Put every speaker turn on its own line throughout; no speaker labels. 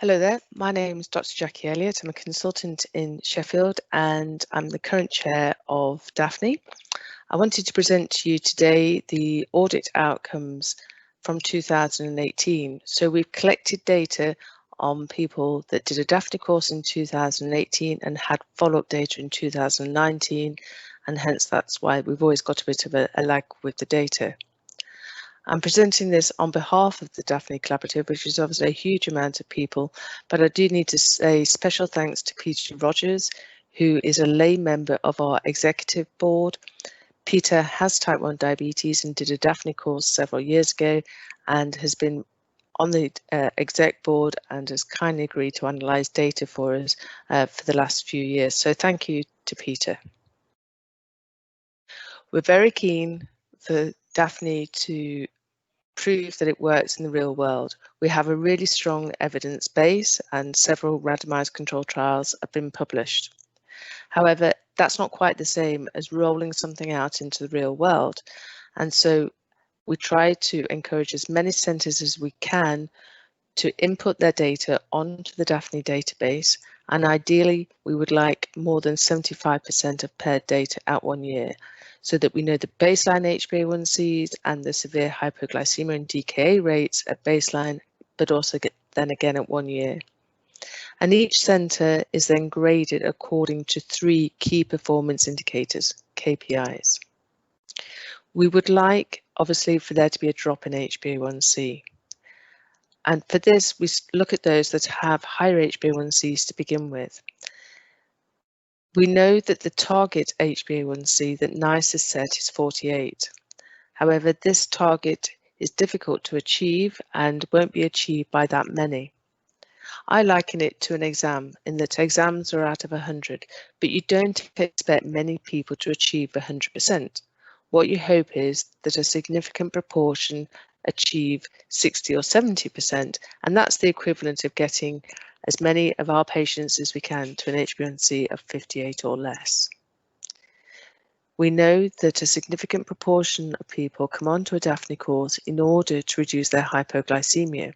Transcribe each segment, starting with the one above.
Hello there, my name is Dr. Jackie Elliott. I'm a consultant in Sheffield and I'm the current chair of Daphne. I wanted to present to you today the audit outcomes from 2018. So we've collected data on people that did a Daphne course in 2018 and had follow-up data in 2019, and hence that's why we've always got a bit of a lag with the data. I'm presenting this on behalf of the Daphne Collaborative, which is obviously a huge amount of people, but I do need to say special thanks to Peter Rogers, who is a lay member of our executive board. Peter has type 1 diabetes and did a Daphne course several years ago and has been on the exec board and has kindly agreed to analyse data for us for the last few years. So thank you to Peter. We're very keen for Daphne to prove that it works in the real world. We have a really strong evidence base and several randomized controlled trials have been published. However, that's not quite the same as rolling something out into the real world. And so we try to encourage as many centres as we can to input their data onto the Daphne database. And ideally, we would like more than 75% of paired data at 1 year, so that we know the baseline HbA1cs and the severe hypoglycemia and DKA rates at baseline, but also then again at 1 year. And each centre is then graded according to 3 key performance indicators, KPIs. We would like, obviously, for there to be a drop in HbA1c. And for this, we look at those that have higher HbA1cs to begin with. We know that the target HbA1c that NICE has set is 48. However, this target is difficult to achieve and won't be achieved by that many. I liken it to an exam in that exams are out of 100, but you don't expect many people to achieve 100%. What you hope is that a significant proportion achieve 60 or 70%, and that's the equivalent of getting as many of our patients as we can to an HbA1c of 58 or less. We know that a significant proportion of people come onto a Daphne course in order to reduce their hypoglycemia.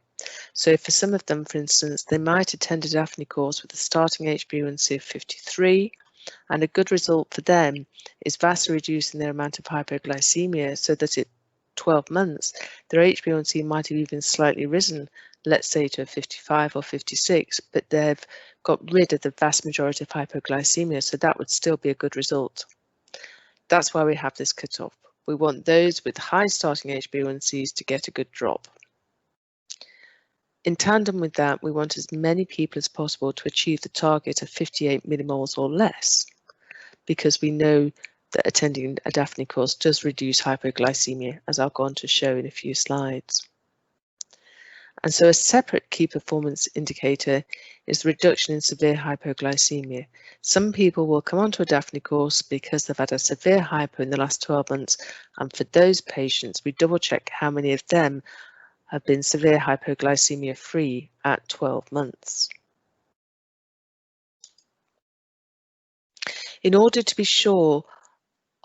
So for some of them, for instance, they might attend a Daphne course with a starting HbA1c of 53, and a good result for them is vastly reducing their amount of hypoglycemia so that at 12 months, their HbA1c might have even slightly risen, let's say to a 55 or 56, but they've got rid of the vast majority of hypoglycemia, so that would still be a good result. That's why we have this cutoff. We want those with high starting HbA1cs to get a good drop. In tandem with that, we want as many people as possible to achieve the target of 58 millimoles or less, because we know that attending a Daphne course does reduce hypoglycemia, as I'll go on to show in a few slides. And so a separate key performance indicator is the reduction in severe hypoglycemia. Some people will come onto a Daphne course because they've had a severe hypo in the last 12 months, and for those patients, we double check how many of them have been severe hypoglycemia free at 12 months. In order to be sure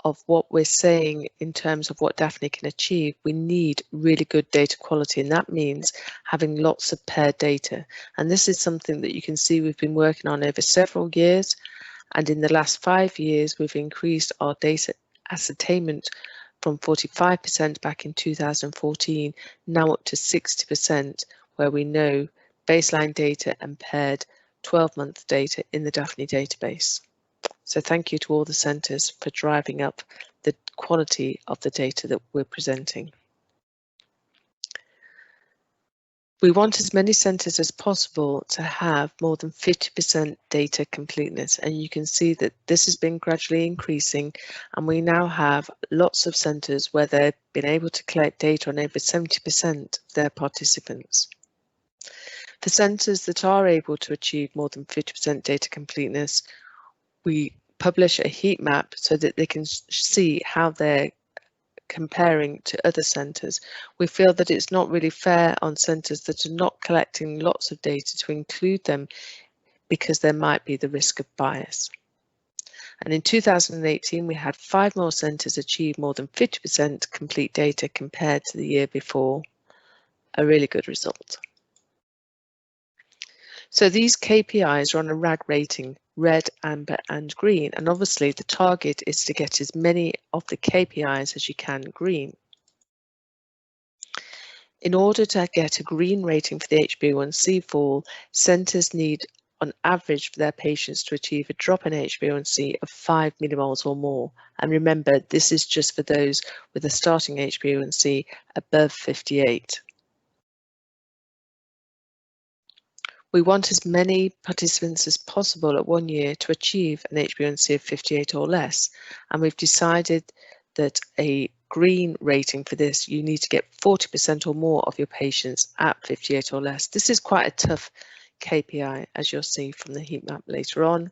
of what we're saying in terms of what Daphne can achieve, we need really good data quality, and that means having lots of paired data. And this is something that you can see we've been working on over several years, and in the last 5 years we've increased our data ascertainment from 45% back in 2014 now up to 60%, where we know baseline data and paired 12-month data in the Daphne database. So thank you to all the centres for driving up the quality of the data that we're presenting. We want as many centres as possible to have more than 50% data completeness, and you can see that this has been gradually increasing, and we now have lots of centres where they've been able to collect data on over 70% of their participants. For centres that are able to achieve more than 50% data completeness, we publish a heat map so that they can see how they're comparing to other centres. We feel that it's not really fair on centres that are not collecting lots of data to include them, because there might be the risk of bias. And in 2018, we had 5 more centres achieve more than 50% complete data compared to the year before. A really good result. So these KPIs are on a RAG rating, red, amber and green, and obviously the target is to get as many of the KPIs as you can green. In order to get a green rating for the HbA1c fall, centres need on average for their patients to achieve a drop in HbA1c of 5 millimoles or more. And remember, this is just for those with a starting HbA1c above 58. We want as many participants as possible at 1 year to achieve an HbA1c of 58 or less, and we've decided that a green rating for this, you need to get 40% or more of your patients at 58 or less. This is quite a tough KPI, as you'll see from the heat map later on.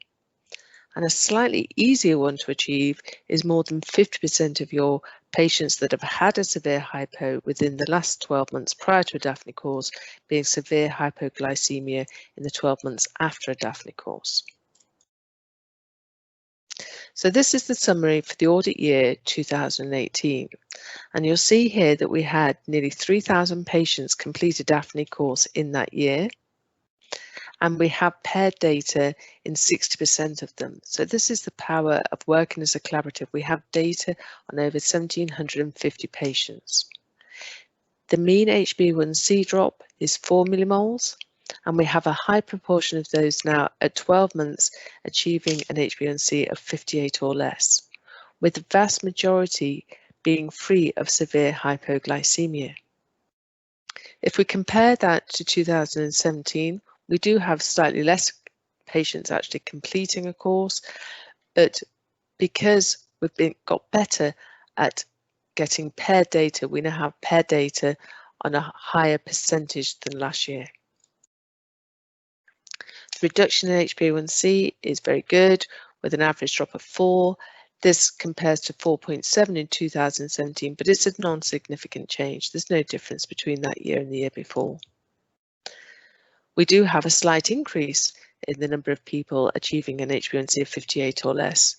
And a slightly easier one to achieve is more than 50% of your patients that have had a severe hypo within the last 12 months prior to a Daphne course being severe hypoglycemia in the 12 months after a Daphne course. So this is the summary for the audit year 2018. And you'll see here that we had nearly 3,000 patients complete a Daphne course in that year. And we have paired data in 60% of them. So this is the power of working as a collaborative. We have data on over 1,750 patients. The mean HbA1c drop is 4 millimoles, and we have a high proportion of those now at 12 months achieving an HbA1c of 58 or less, with the vast majority being free of severe hypoglycemia. If we compare that to 2017, we do have slightly less patients actually completing a course, but because we've got better at getting paired data, we now have paired data on a higher percentage than last year. The reduction in HbA1c is very good, with an average drop of 4. This compares to 4.7 in 2017, but it's a non-significant change. There's no difference between that year and the year before. We do have a slight increase in the number of people achieving an HbA1c of 58 or less.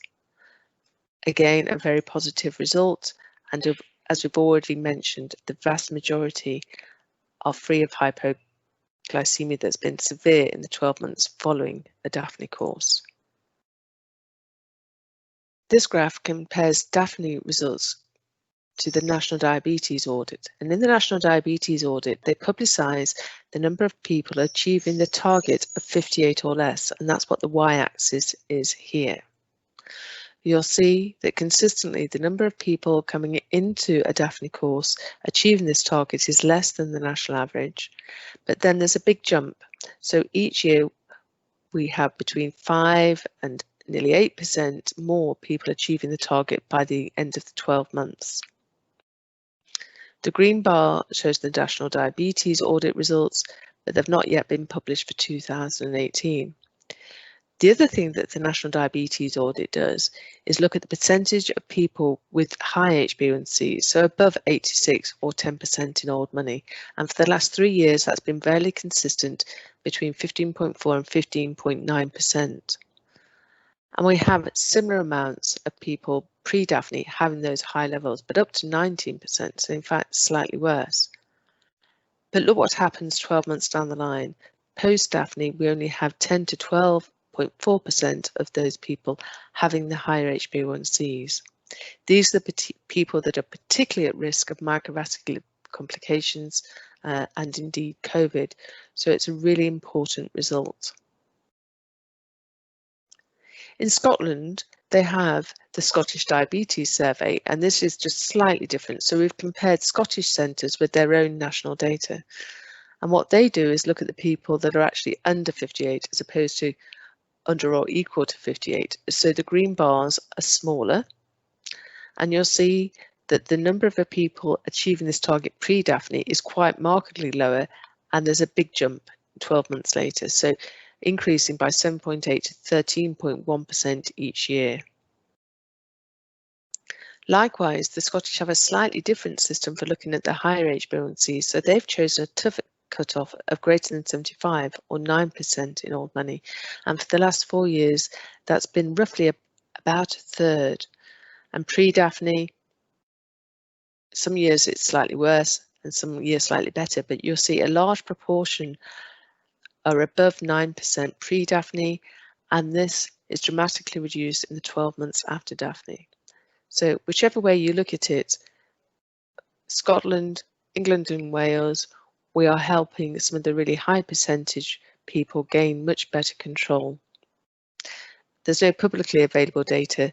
Again, a very positive result, and as we've already mentioned, the vast majority are free of hypoglycemia that's been severe in the 12 months following a Daphne course. This graph compares Daphne results to the National Diabetes Audit. And in the National Diabetes Audit, they publicise the number of people achieving the target of 58 or less, and that's what the y-axis is here. You'll see that consistently the number of people coming into a Daphne course achieving this target is less than the national average, but then there's a big jump. So each year we have between 5 and nearly 8% more people achieving the target by the end of the 12 months. The green bar shows the National Diabetes Audit results, but they've not yet been published for 2018. The other thing that the National Diabetes Audit does is look at the percentage of people with high HbA1c, so above 86 or 10% in old money. And for the last 3 years, that's been fairly consistent between 15.4 and 15.9%. And we have similar amounts of people pre-Daphne having those high levels, but up to 19%, so in fact slightly worse. But look what happens 12 months down the line. Post-Daphne, we only have 10 to 12.4% of those people having the higher HbA1cs. These are the people that are particularly at risk of microvascular complications and indeed COVID, so it's a really important result. In Scotland, they have the Scottish Diabetes Survey, and this is just slightly different. So we've compared Scottish centres with their own national data. And what they do is look at the people that are actually under 58 as opposed to under or equal to 58. So the green bars are smaller, and you'll see that the number of people achieving this target pre-Daphne is quite markedly lower, and there's a big jump 12 months later. So increasing by 7.8 to 13.1% each year. Likewise, the Scottish have a slightly different system for looking at the higher HbA1c, so they've chosen a tougher cutoff of greater than 75 or 9% in old money, and for the last 4 years that's been roughly about a third. And pre-Daphne, some years it's slightly worse and some years slightly better, but you'll see a large proportion are above 9% pre-Daphne, and this is dramatically reduced in the 12 months after Daphne. So whichever way you look at it, Scotland, England and Wales, we are helping some of the really high percentage people gain much better control. There's no publicly available data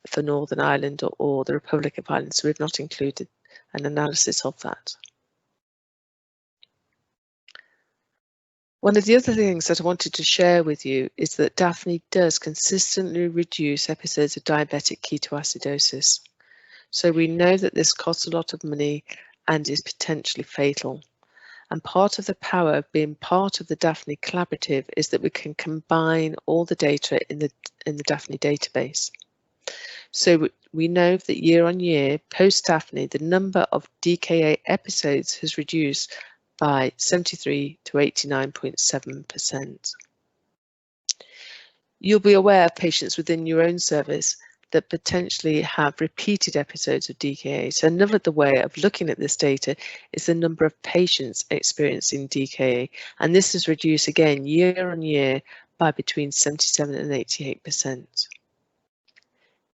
for Northern Ireland or the Republic of Ireland, so we've not included an analysis of that. One of the other things that I wanted to share with you is that Daphne does consistently reduce episodes of diabetic ketoacidosis. So we know that this costs a lot of money and is potentially fatal. And part of the power of being part of the Daphne collaborative is that we can combine all the data in the Daphne database. So we know that year on year, post-Daphne, the number of DKA episodes has reduced by 73 to 89.7%. You'll be aware of patients within your own service that potentially have repeated episodes of DKA. So another way of looking at this data is the number of patients experiencing DKA, and this is reduced again year on year by between 77 and 88%.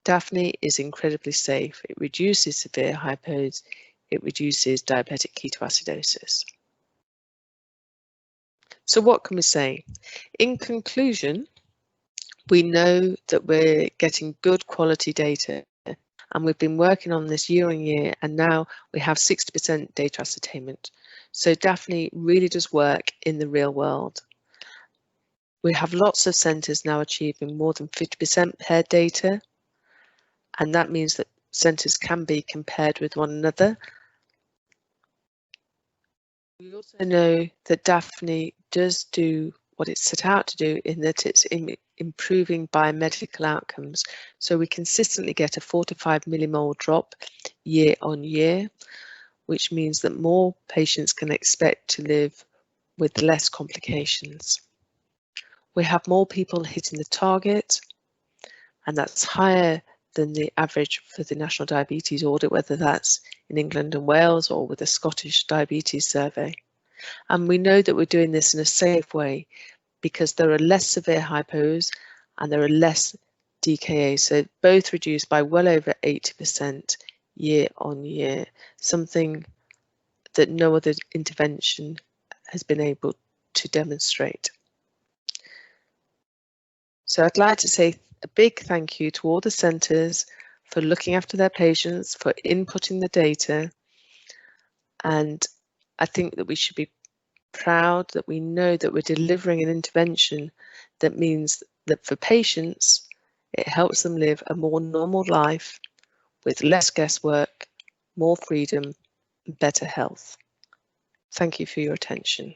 Daphne is incredibly safe. It reduces severe hypos, it reduces diabetic ketoacidosis. So what can we say? In conclusion, we know that we're getting good quality data, and we've been working on this year on year, and now we have 60% data ascertainment. So Daphne really does work in the real world. We have lots of centres now achieving more than 50% paired data, and that means that centres can be compared with one another. We also know that Daphne does do what it's set out to do, in that it's improving biomedical outcomes. So we consistently get a 4 to 5 millimole drop year on year, which means that more patients can expect to live with less complications. We have more people hitting the target, and that's higher than the average for the National Diabetes Audit, whether that's in England and Wales or with the Scottish Diabetes Survey. And we know that we're doing this in a safe way because there are less severe hypos and there are less DKA, so both reduced by well over 80% year on year, something that no other intervention has been able to demonstrate. So I'd like to say a big thank you to all the centres for looking after their patients, for inputting the data, and I think that we should be proud that we know that we're delivering an intervention that means that for patients, it helps them live a more normal life with less guesswork, more freedom, and better health. Thank you for your attention.